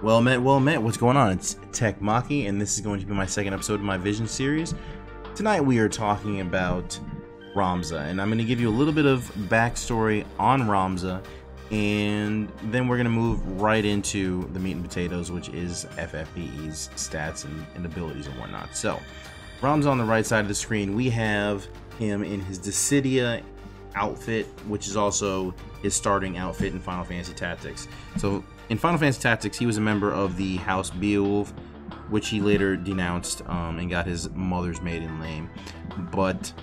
Well met, what's going on? It's Tech Maki, and this is going to be my second episode of my Vision series. Tonight we are talking about Ramza, and I'm going to give you a little bit of backstory on Ramza, and then we're going to move right into the meat and potatoes, which is FFBE's stats and abilities and whatnot. So, Ramza on the right side of the screen, we have him in his Dissidia outfit, which is also his starting outfit in Final Fantasy Tactics. So, in Final Fantasy Tactics, he was a member of the House Beowulf, which he later denounced and got his mother's maiden name. But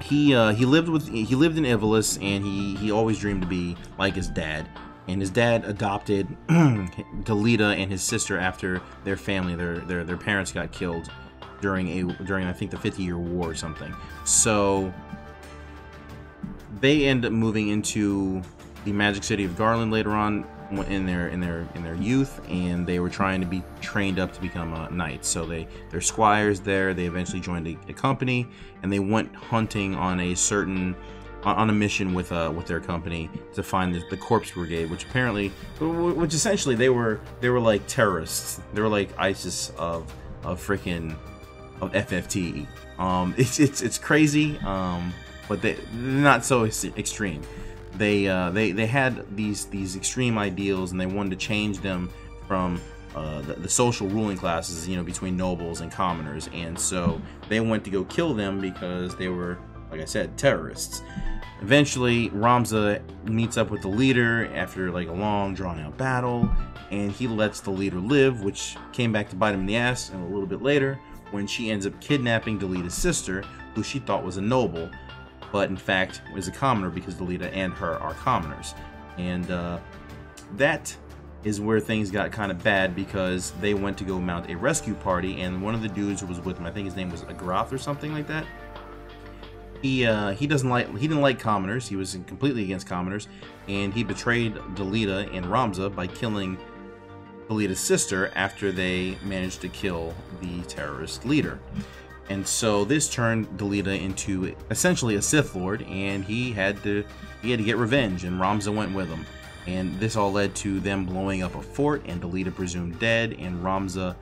he lived in Ivalice, and he always dreamed to be like his dad. And his dad adopted Delita and his sister after their family, their parents got killed during I think the 50-year war or something. So they end up moving into the magic city of Garland later on in their youth, and they were trying to be trained up to become knights. So they're squires there. They eventually joined a company, and they went hunting on a mission with their company to find the Corpse Brigade, which essentially they were like terrorists. They were like ISIS of FFTE. It's crazy, but they're not so extreme. They had these extreme ideals, and they wanted to change them from the social ruling classes, between nobles and commoners. And so they went to go kill them because they were, like I said, terrorists. Eventually, Ramza meets up with the leader after like a long, drawn-out battle, and he lets the leader live, which came back to bite him in the ass. And a little bit later, when she ends up kidnapping Delita's sister, who she thought was a noble, but in fact was a commoner, because Delita and her are commoners. And that is where things got kind of bad, because they went to go mount a rescue party, and one of the dudes who was with them, I think his name was Agrath or something like that, he didn't like commoners. He was completely against commoners, and he betrayed Delita and Ramza by killing Delita's sister after they managed to kill the terrorist leader. And so this turned Delita into essentially a Sith Lord, and he had to get revenge, and Ramza went with him. And this all led to them blowing up a fort, and Delita presumed dead, and Ramza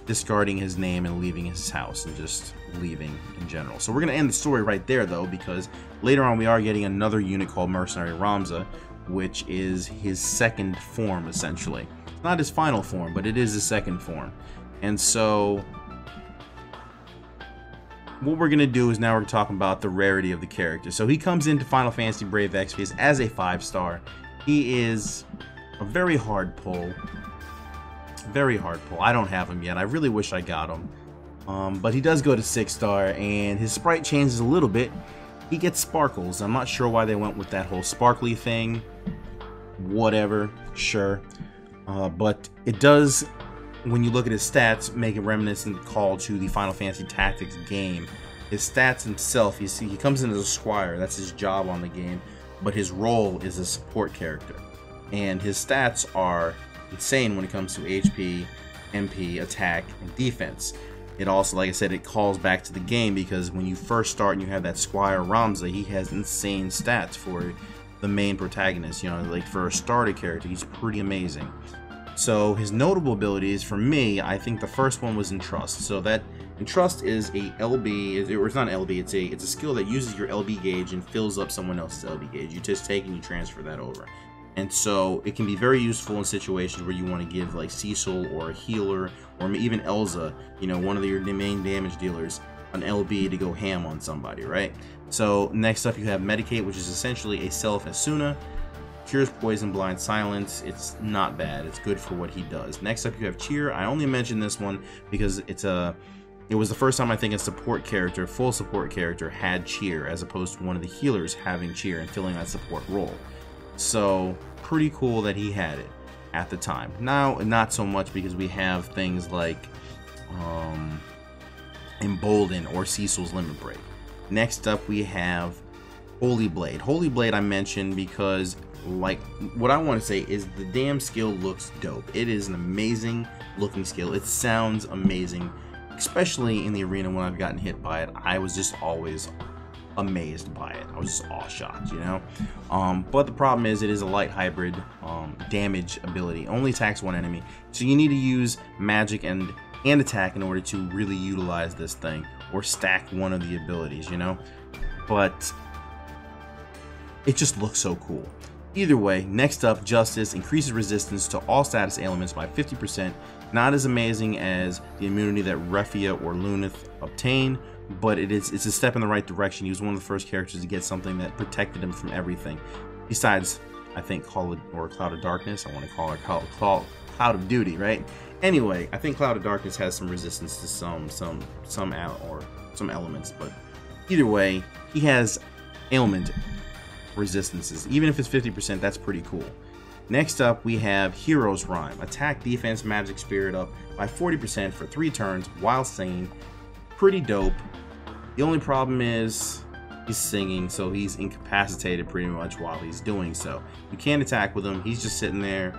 discarding his name and leaving his house, and just leaving in general. So we're going to end the story right there, though, because later on we are getting another unit called Mercenary Ramza, which is his second form, essentially. It's not his final form, but it is his second form. And so what we're going to do is now we're talking about the rarity of the character. So he comes into Final Fantasy Brave Exvius as a 5-star. He is a very hard pull. Very hard pull. I don't have him yet. I really wish I got him. But he does go to 6-star, and his sprite changes a little bit. He gets sparkles. I'm not sure why they went with that whole sparkly thing. Whatever. Sure. But it does, when you look at his stats, make a reminiscent call to the Final Fantasy Tactics game. His stats himself, you see, he comes in as a squire. That's his job on the game. But his role is a support character. And his stats are insane when it comes to HP, MP, attack, and defense. It also, like I said, it calls back to the game, because when you first start and you have that Squire Ramza, he has insane stats for the main protagonist. Like for a starter character, he's pretty amazing. So his notable abilities, for me, I think the first one was Entrust. So that Entrust is a LB, or it's not an LB, it's a skill that uses your LB gauge and fills up someone else's LB gauge. You just take and you transfer that over. And so it can be very useful in situations where you want to give like Cecil or a healer, or even Elza, one of your main damage dealers, an LB to go ham on somebody, right? So next up you have Medicaid, which is essentially a Self Asuna. Cures poison, blind, silence. It's not bad. It's good for what he does. Next up you have Cheer. I only mentioned this one because it was the first time I think a support character, full support character, had Cheer, as opposed to one of the healers having Cheer and filling that support role. So pretty cool that he had it at the time. Now, not so much, because we have things like Embolden or Cecil's Limit Break. Next up we have Holy Blade. Holy Blade I mentioned because, like, what I want to say is the damn skill looks dope. It is an amazing looking skill. It sounds amazing, especially in the arena when I've gotten hit by it. I was just always amazed by it. I was just awe-shocked, you know? But the problem is it is a light hybrid damage ability. Only attacks one enemy. So you need to use magic and attack in order to really utilize this thing, or stack one of the abilities, you know? But it just looks so cool. Either way, next up, Justice increases resistance to all status ailments by 50%. Not as amazing as the immunity that Refia or Lunith obtain, but it's a step in the right direction. He was one of the first characters to get something that protected him from everything. Besides, I think Cloud of Darkness. I want to call it Cloud of Duty, right? Anyway, I think Cloud of Darkness has some resistance to some elements, but either way, he has ailment resistances. Even if it's 50%, that's pretty cool. Next up, we have Hero's Rhyme. Attack, defense, magic, spirit up by 40% for 3 turns while singing. Pretty dope. The only problem is he's singing, so he's incapacitated pretty much while he's doing so. You can't attack with him. He's just sitting there,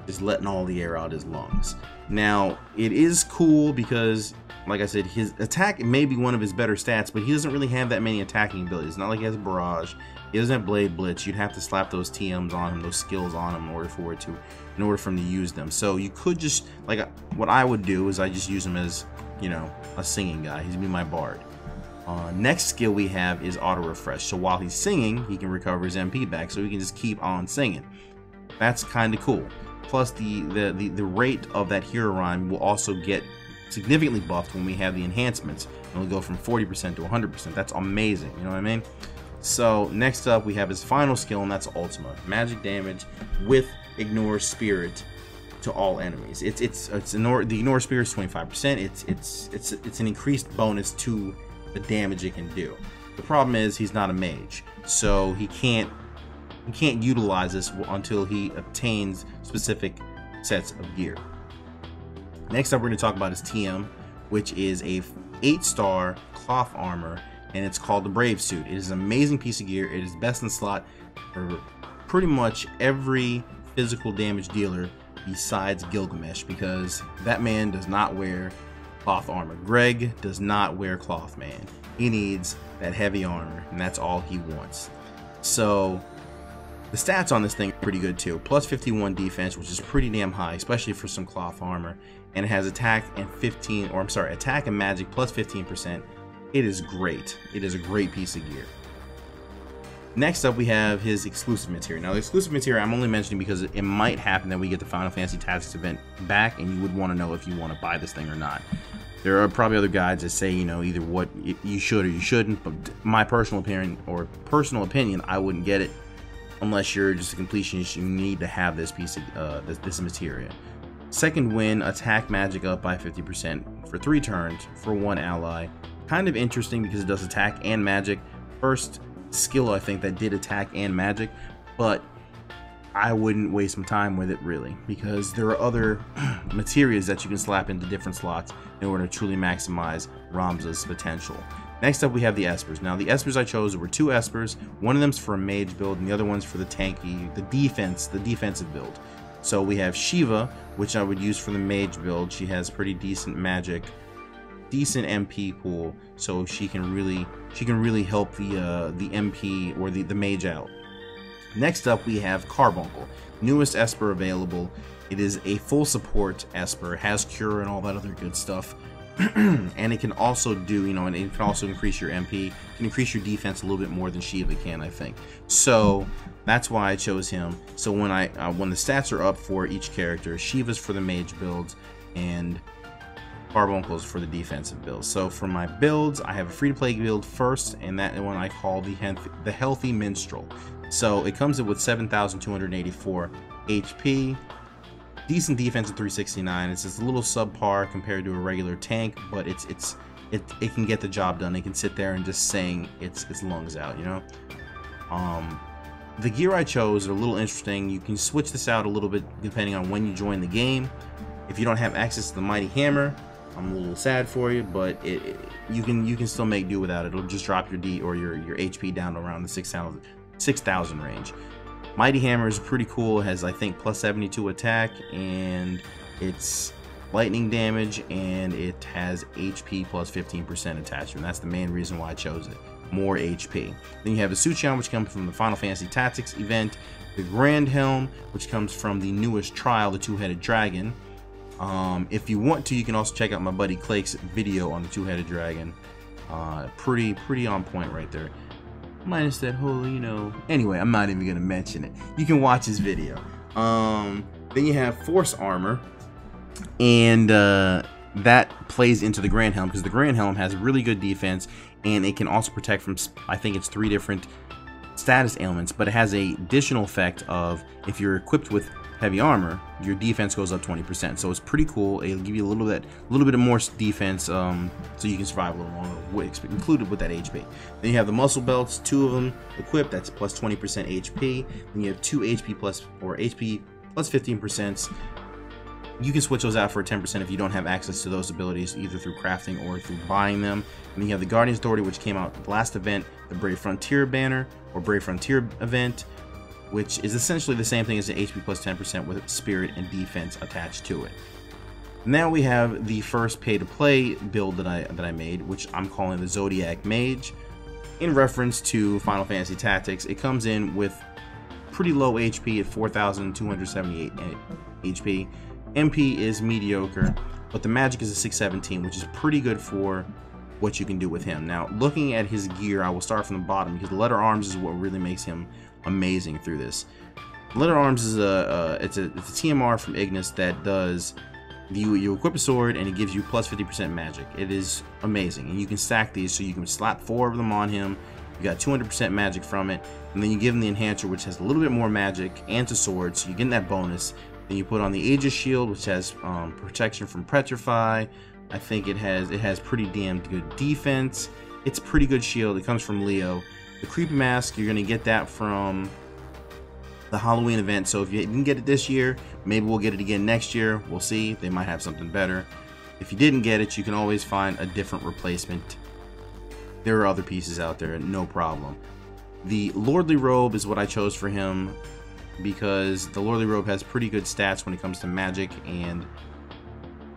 just letting all the air out his lungs. Now, it is cool because, like I said, his attack may be one of his better stats, but he doesn't really have that many attacking abilities. It's not like he has a Barrage. He doesn't have Blade Blitz. You'd have to slap those TMs on him, those skills on him in order for him to use them. So you could just, like, what I would do is I just use him as, you know, a singing guy. He's gonna be my bard. Next skill we have is Auto Refresh. So while he's singing, he can recover his MP back, so he can just keep on singing. That's kind of cool. Plus the rate of that hero rhyme will also get significantly buffed when we have the enhancements. It'll go from 40% to 100%. That's amazing, you know what I mean? So next up we have his final skill, and that's Ultima. Magic damage with Ignore Spirit to all enemies. The Ignore Spirit is 25%. It's an increased bonus to the damage it can do. The problem is he's not a mage, so he can't utilize this until he obtains specific sets of gear. Next up, we're going to talk about his TM, which is a 8-star cloth armor, and it's called the Brave Suit. It is an amazing piece of gear. It is best in slot for pretty much every physical damage dealer besides Gilgamesh, because that man does not wear cloth armor. Greg does not wear cloth, man. He needs that heavy armor, and that's all he wants. So the stats on this thing are pretty good too. Plus 51 defense, which is pretty damn high, especially for some cloth armor. And it has attack and attack and magic plus 15%. It is great. It is a great piece of gear. Next up, we have his exclusive materia. Now, the exclusive materia I'm only mentioning because it might happen that we get the Final Fantasy Tactics event back, and you would want to know if you want to buy this thing or not. There are probably other guides that say, you know, either what you should or you shouldn't, but my personal opinion, I wouldn't get it unless you're just a completionist. You need to have this piece of this materia. Second win, attack magic up by 50% for 3 turns for 1 ally. Kind of interesting because it does attack and magic. First skill, I think, that did attack and magic, but I wouldn't waste some time with it really, because there are other materias that you can slap into different slots in order to truly maximize Ramza's potential. Next up, we have the Espers. Now, the Espers I chose were 2 Espers. One of them's for a mage build, and the other one's for the tanky, the defensive build. So we have Shiva, which I would use for the mage build. She has pretty decent magic, decent MP pool, so she can really help the MP or the mage out. Next up, we have Carbuncle, newest Esper available. It is a full support Esper, has cure and all that other good stuff. And it can also do, you know, and it can also increase your MP, can increase your defense a little bit more than Shiva can, I think. So that's why I chose him. So when the stats are up for each character, Shiva's for the mage builds and Carbuncle's for the defensive builds. So for my builds, I have a free-to-play build first, and that one I call the Healthy Minstrel. So it comes in with 7,284 HP. Decent defense at 369. It's just a little subpar compared to a regular tank, but it can get the job done. It can sit there and just sing its lungs out, you know. The gear I chose are a little interesting. You can switch this out a little bit depending on when you join the game. If you don't have access to the Mighty Hammer, I'm a little sad for you, but you can still make do without it. It'll just drop your your HP down to around the 6,000 range. Mighty Hammer is pretty cool. It has, I think, plus 72 attack, and it's lightning damage, and it has HP plus 15% attachment. That's the main reason why I chose it. more HP. Then you have the Suchion, which comes from the Final Fantasy Tactics event, the Grand Helm, which comes from the newest trial, the Two-Headed Dragon. If you want to, you can also check out my buddy Clake's video on the Two-Headed Dragon. Pretty on point right there. Minus that whole, you know. Anyway, I'm not even gonna mention it. You can watch his video. Then you have Force Armor, and that plays into the Grand Helm because the Grand Helm has really good defense, and it can also protect from, I think it's 3 different status ailments, but it has a additional effect of if you're equipped with heavy armor, your defense goes up 20%. So it's pretty cool. It'll give you a little bit of more defense, so you can survive a little longer, included with that HP. Then you have the muscle belts, 2 of them equipped. That's plus 20% HP. Then you have 2 HP plus, or HP plus 15%. You can switch those out for 10% if you don't have access to those abilities, either through crafting or through buying them. And then you have the Guardian's Authority, which came out the last event, the Brave Frontier banner, or Brave Frontier event, which is essentially the same thing as the HP plus 10% with spirit and defense attached to it. Now we have the first pay-to-play build that I made, which I'm calling the Zodiac Mage. In reference to Final Fantasy Tactics, it comes in with pretty low HP at 4,278 HP. MP is mediocre, but the magic is a 617, which is pretty good for what you can do with him. Now, looking at his gear, I will start from the bottom because the letter arms is what really makes him amazing through this. Letter arms is it's a TMR from Ignis that does you equip a sword and it gives you plus 50% magic. It is amazing, and you can stack these, so you can slap 4 of them on him. You got 200% magic from it, and then you give him the enhancer, which has a little bit more magic, and to sword, so you get that bonus. Then you put on the Aegis shield, which has protection from Petrify. I think it has pretty damn good defense. It's a pretty good shield. It comes from Leo. The Creepy Mask, you're gonna get that from the Halloween event. So if you didn't get it this year, maybe we'll get it again next year. We'll see. They might have something better. If you didn't get it, you can always find a different replacement. There are other pieces out there, no problem. The Lordly Robe is what I chose for him because the Lordly Robe has pretty good stats when it comes to magic and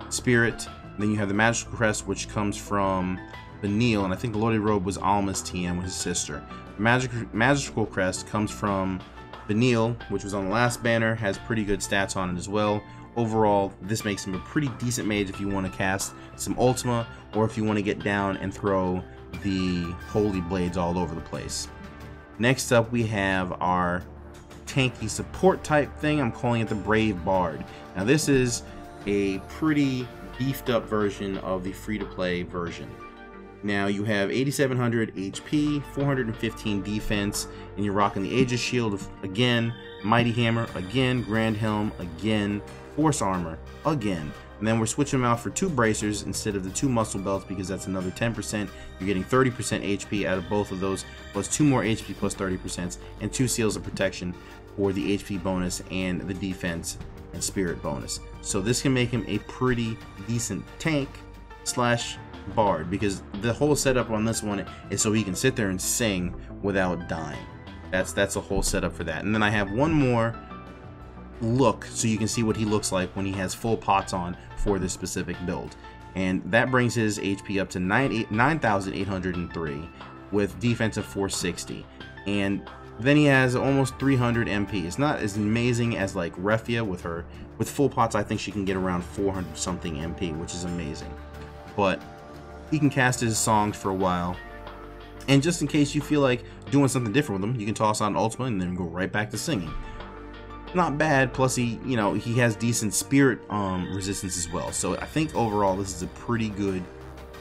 spirit. Then you have the Magical Crest, which comes from Benil, and I think the Lordly Robe was Alma's TM with his sister. The Magical Crest comes from Benil, which was on the last banner, has pretty good stats on it as well. Overall, this makes him a pretty decent mage if you want to cast some Ultima, or if you want to get down and throw the Holy Blades all over the place. Next up, we have our tanky support type thing. I'm calling it the Brave Bard. Now this is a pretty beefed up version of the free-to-play version. Now you have 8,700 HP, 415 defense, and you're rocking the Aegis Shield again, Mighty Hammer again, Grand Helm again, Force Armor again. And then we're switching them out for 2 bracers instead of the 2 muscle belts because that's another 10%. You're getting 30% HP out of both of those, plus 2 more HP plus 30%, and 2 seals of protection for the HP bonus and the defense and spirit bonus. So this can make him a pretty decent tank slash bard, because the whole setup on this one is so he can sit there and sing without dying. That's the whole setup for that. And then I have one more look so you can see what he looks like when he has full pots on for this specific build, and that brings his HP up to 9,803 with defense of 460, and then he has almost 300 MP. It's not as amazing as like Refia with her. With full pots, I think she can get around 400 something MP, which is amazing. But he can cast his songs for a while, and just in case you feel like doing something different with him, you can toss on Ultima and then go right back to singing. Not bad. Plus he has decent spirit resistance as well. So I think overall this is a pretty good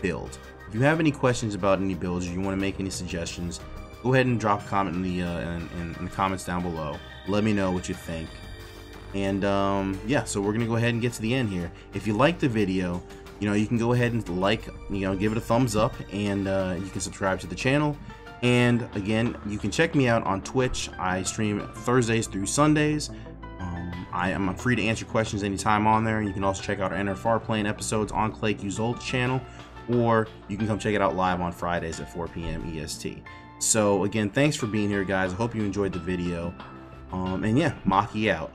build. If you have any questions about any builds, or you want to make any suggestions, go ahead and drop a comment in the comments down below. Let me know what you think. And yeah, so we're gonna go ahead and get to the end here. If you like the video, you can go ahead and give it a thumbs up, and you can subscribe to the channel. And again, you can check me out on Twitch. I stream Thursdays through Sundays. I'm free to answer questions anytime on there. You can also check out our NFR playing episodes on Clake Uzolt's channel, or you can come check it out live on Fridays at 4 p.m. EST. So again, thanks for being here, guys. I hope you enjoyed the video. And yeah, Maki out.